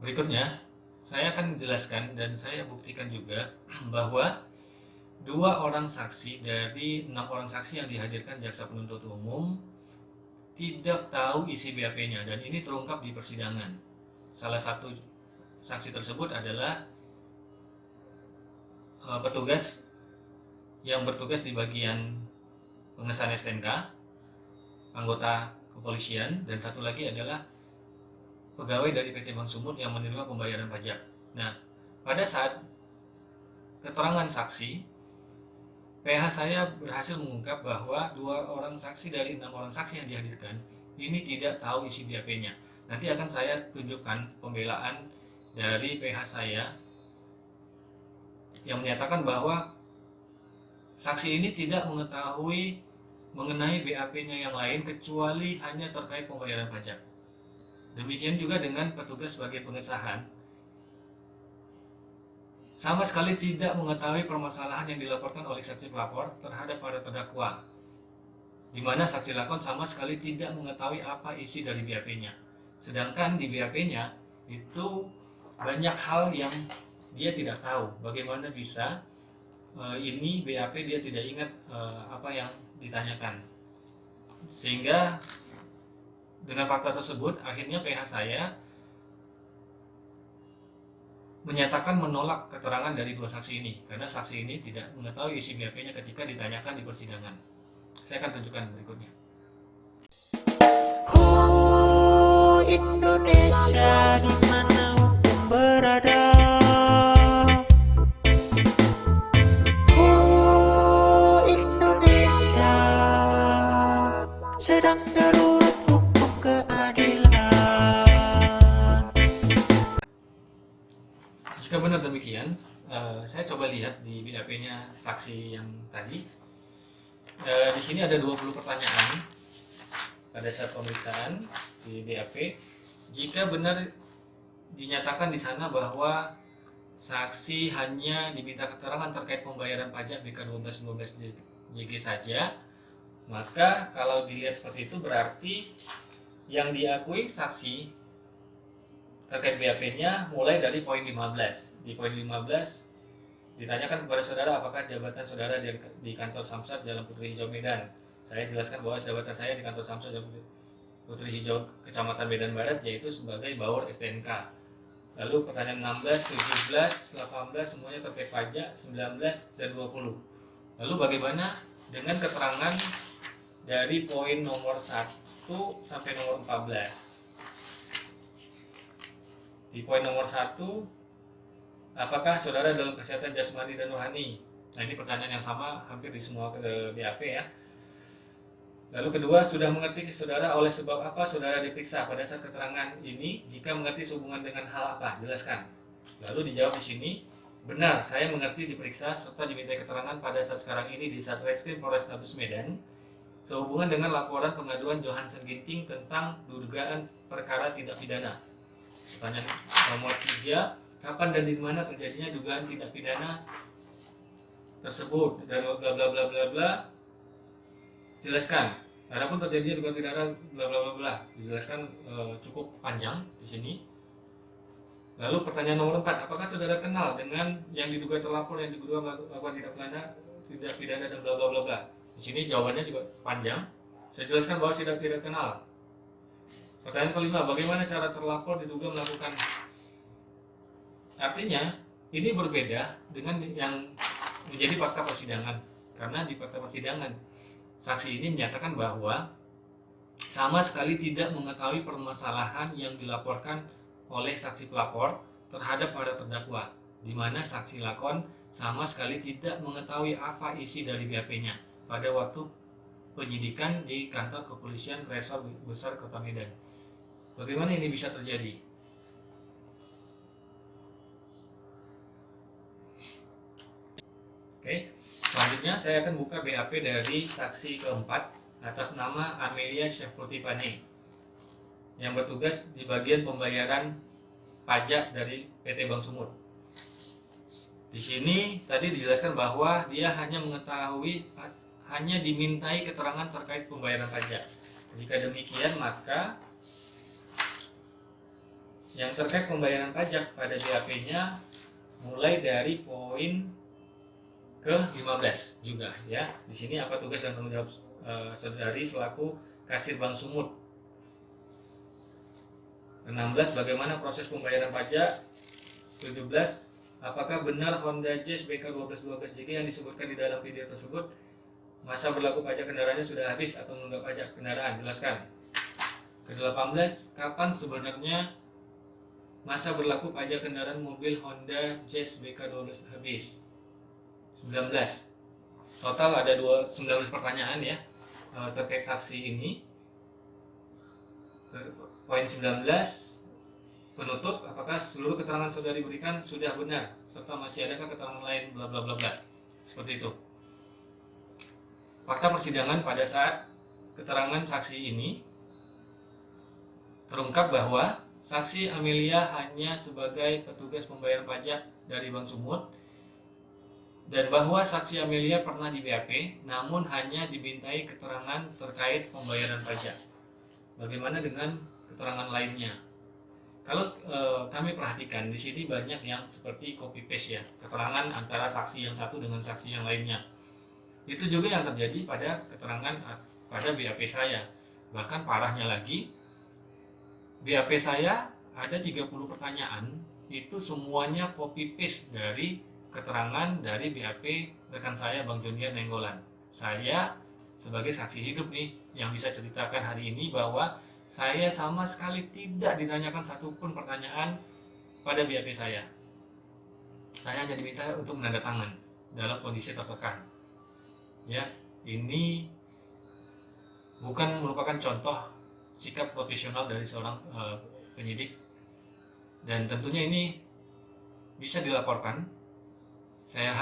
Berikutnya, saya akan menjelaskan dan saya buktikan juga bahwa 2 orang saksi dari 6 orang saksi yang dihadirkan jaksa penuntut umum tidak tahu isi BAP-nya, dan ini terungkap di persidangan. Salah satu saksi tersebut adalah petugas yang bertugas di bagian pengesahan STNK, anggota kepolisian, dan satu lagi adalah pegawai dari PT Bank Sumut yang menerima pembayaran pajak. Nah, pada saat keterangan saksi, PH saya berhasil mengungkap bahwa 2 orang saksi dari 6 orang saksi yang dihadirkan ini tidak tahu isi BAP-nya. Nanti akan saya tunjukkan pembelaan dari PH saya yang menyatakan bahwa saksi ini tidak mengetahui mengenai BAP-nya yang lain kecuali hanya terkait pembayaran pajak. Demikian juga dengan petugas sebagai pengesahan, sama sekali tidak mengetahui permasalahan yang dilaporkan oleh saksi pelapor terhadap para terdakwa, di mana saksi lakon sama sekali tidak mengetahui apa isi dari BAP-nya. Sedangkan di BAP-nya itu banyak hal yang dia tidak tahu. Bagaimana bisa ini BAP dia tidak ingat apa yang ditanyakan. Sehingga dengan fakta tersebut, akhirnya PH saya menyatakan menolak keterangan dari 2 saksi ini, karena saksi ini tidak mengetahui isi BAP-nya ketika ditanyakan di persidangan. Saya akan tunjukkan berikutnya. Indonesia di mana hukum berada. Indonesia sedang darurat hukum keadilan. Jika benar demikian, saya coba lihat di BAP-nya saksi yang tadi. Di sini ada 20 pertanyaan pada saat pemeriksaan di BAP. Jika benar dinyatakan di sana bahwa saksi hanya diminta keterangan terkait pembayaran pajak BK 1212 JG saja, maka kalau dilihat seperti itu berarti yang diakui saksi terkait BAP-nya mulai dari poin 15. Di poin 15 ditanyakan kepada saudara apakah jabatan saudara di kantor Samsat Jalan Putri Hijau Medan. Saya jelaskan bahwa jabatan saya di kantor Samsat Jalan Putri Hijau Kecamatan Medan Barat yaitu sebagai Baur STNK. Lalu pertanyaan 16, 17, 18 semuanya terkait pajak, 19 dan 20. Lalu bagaimana dengan keterangan dari poin nomor 1 sampai nomor 14? Di poin nomor 1, apakah saudara dalam kesehatan jasmani dan rohani? Nah, ini pertanyaan yang sama hampir di semua BAP ya. Lalu kedua, sudah mengerti saudara oleh sebab apa saudara diperiksa pada saat keterangan ini? Jika mengerti sehubungan dengan hal apa? Jelaskan. Lalu dijawab di sini, benar, saya mengerti diperiksa serta dimintai keterangan pada saat sekarang ini di Satreskrim Polrestabes Medan sehubungan dengan laporan pengaduan Johansen Ginting tentang dugaan perkara tindak pidana. Pertanyaan nomor 3, kapan dan di mana terjadinya dugaan tindak pidana tersebut dan bla bla bla bla bla. Jelaskan. Adapun terjadinya dugaan pidana bla bla bla bla. Dijelaskan cukup panjang di sini. Lalu pertanyaan nomor 4, apakah saudara kenal dengan yang diduga terlapor yang diduga melakukan tindak pidana dan bla bla bla bla. Di sini jawabannya juga panjang. Saya jelaskan bahwa tidak kenal. Pertanyaan kelima, bagaimana cara terlapor diduga melakukan? Artinya, ini berbeda dengan yang menjadi fakta persidangan. Karena di fakta persidangan, saksi ini menyatakan bahwa sama sekali tidak mengetahui permasalahan yang dilaporkan oleh saksi pelapor terhadap para terdakwa, di mana saksi lakon sama sekali tidak mengetahui apa isi dari BAP-nya pada waktu penyidikan di kantor kepolisian Resor Besar Kota Medan. Bagaimana ini bisa terjadi? Oke, selanjutnya saya akan buka BAP dari saksi keempat atas nama Amelia Syafruti Pane yang bertugas di bagian pembayaran pajak dari PT Bank Sumut. Di sini tadi dijelaskan bahwa dia hanya dimintai keterangan terkait pembayaran pajak. Jika demikian, maka yang terkait pembayaran pajak pada BAP-nya mulai dari poin ke-15 juga ya. Di sini apa tugas dan tanggung jawab saudari selaku kasir Bank Sumut. 16. Bagaimana proses pembayaran pajak. 17. Apakah benar Honda Jazz BK 1212JG yang disebutkan di dalam video tersebut masa berlaku pajak kendaraannya sudah habis atau menunggak pajak kendaraan? Jelaskan. Ke-18. Kapan sebenarnya masa berlaku pajak kendaraan mobil Honda Jazz BK 12 habis? 19. Total ada 19 pertanyaan ya terkait saksi ini. Poin 19. Penutup, apakah seluruh keterangan saudari berikan sudah benar serta masih adakah keterangan lain bla bla bla bla. Seperti itu. Fakta persidangan pada saat keterangan saksi ini terungkap bahwa saksi Amelia hanya sebagai petugas pembayar pajak dari Bank Sumut dan bahwa saksi Amelia pernah di BAP namun hanya dimintai keterangan terkait pembayaran pajak. Bagaimana dengan keterangan lainnya? Kalau kami perhatikan di sini banyak yang seperti copy paste ya, keterangan antara saksi yang satu dengan saksi yang lainnya. Itu juga yang terjadi pada keterangan pada BAP saya. Bahkan parahnya lagi, BAP saya ada 30 pertanyaan, itu semuanya copy paste dari keterangan dari BAP rekan saya Bang Jonian Nenggolan. Saya sebagai saksi hidup nih yang bisa ceritakan hari ini bahwa saya sama sekali tidak ditanyakan satupun pertanyaan pada BAP saya. Saya hanya diminta untuk menandatangan dalam kondisi tertekan. Ya, ini bukan merupakan contoh sikap profesional dari seorang penyidik, dan tentunya ini bisa dilaporkan. Saya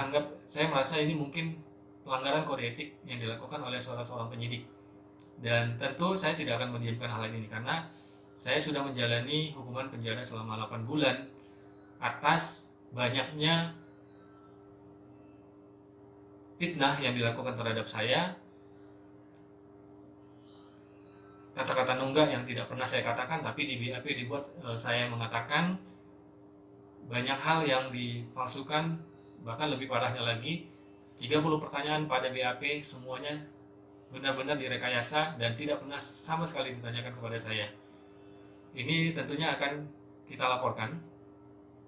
merasa ini mungkin pelanggaran kode etik yang dilakukan oleh seorang penyidik. Dan tentu saya tidak akan mendiamkan hal ini karena saya sudah menjalani hukuman penjara selama 8 bulan atas banyaknya fitnah yang dilakukan terhadap saya, kata-kata nunggak yang tidak pernah saya katakan tapi di BAP dibuat saya mengatakan, banyak hal yang dipalsukan, bahkan lebih parahnya lagi 30 pertanyaan pada BAP semuanya benar-benar direkayasa dan tidak pernah sama sekali ditanyakan kepada saya. Ini tentunya akan kita laporkan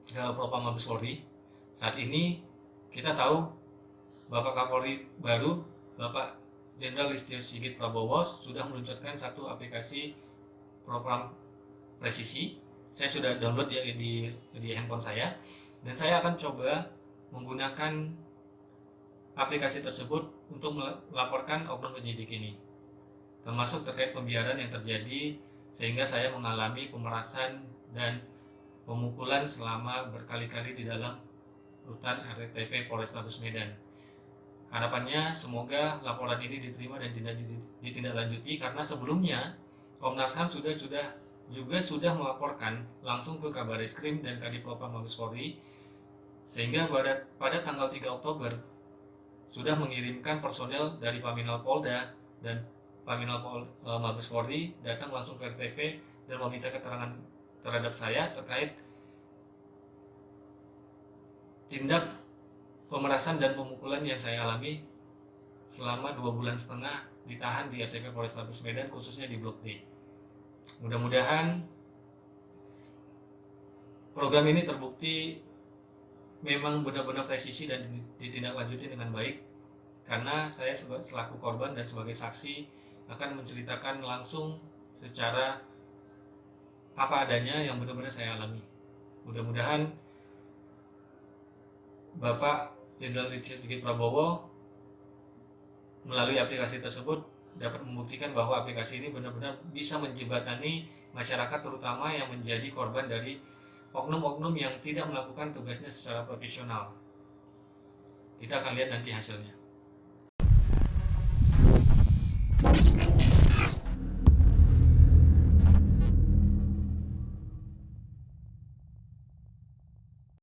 ke Propam Mabes Polri. Saat ini kita tahu Bapak Kapolri baru, Bapak Jenderal Listio Sigit Prabowo sudah meluncurkan satu aplikasi Propam Presisi. Saya sudah download di handphone saya dan saya akan coba menggunakan aplikasi tersebut untuk melaporkan oknum penyidik ini, termasuk terkait pembiaran yang terjadi sehingga saya mengalami pemerasan dan pemukulan selama berkali-kali di dalam rutan RTP Polrestabes Medan. Harapannya semoga laporan ini diterima dan ditindaklanjuti karena sebelumnya Komnas HAM sudah melaporkan langsung ke Kabareskrim dan Kadipropam Mabes Polri, sehingga pada tanggal 3 Oktober sudah mengirimkan personel dari Paminal Polda dan Paminal Mabes Polri datang langsung ke RTP dan meminta keterangan terhadap saya terkait tindak pemerasan dan pemukulan yang saya alami selama 2,5 bulan ditahan di RTP Polrestabes Medan, khususnya di Blok D. Mudah-mudahan program ini terbukti memang benar-benar presisi dan ditindaklanjuti dengan baik, karena saya selaku korban dan sebagai saksi akan menceritakan langsung secara apa adanya yang benar-benar saya alami. Mudah-mudahan Bapak Jenderal Listio Sigit Prabowo melalui aplikasi tersebut dapat membuktikan bahwa aplikasi ini benar-benar bisa menjembatani masyarakat, terutama yang menjadi korban dari oknum-oknum yang tidak melakukan tugasnya secara profesional. Kita akan lihat nanti hasilnya.